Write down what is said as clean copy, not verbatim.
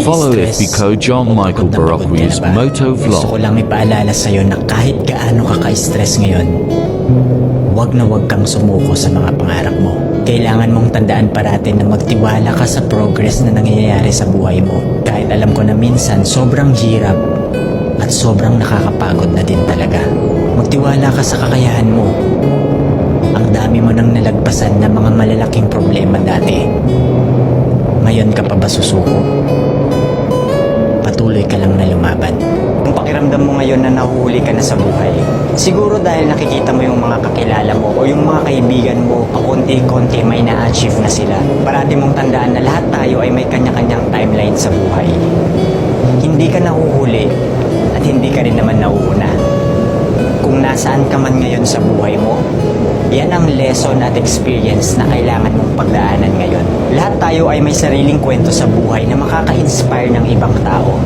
Follow nai-stress FB John o Michael pagod na pagod ka Barocqui's na ba? Moto Gusto ko Vlog. lang ipaalala sa'yo na kahit gaano ka ka-stress ngayon, wag na wag kang sumuko sa mga pangarap mo. Kailangan mong tandaan parati na magtiwala ka sa progress na nangyayari sa buhay mo. Kahit alam ko na minsan sobrang hirap at sobrang nakakapagod na din talaga. Magtiwala ka sa kakayahan mo. Ang dami mo nang nalagpasan na mga malalaking problema dati. Ngayon ka pa ba susuko? Patuloy ka lang na lumaban. Kung pakiramdam mo ngayon na nahuhuli ka na sa buhay, siguro dahil nakikita mo yung mga kakilala mo o yung mga kaibigan mo, pakunti-kunti may na-achieve na sila. Parati mong tandaan na lahat tayo ay may kanya-kanyang timeline sa buhay. Hindi ka nahuhuli at hindi ka rin naman nauuna. Kung nasaan ka man ngayon sa buhay mo, yan ang lesson at experience na kailangan mong pagdaanan ngayon. Lahat tayo ay may sariling kwento sa buhay na makaka-inspire ng ibang tao.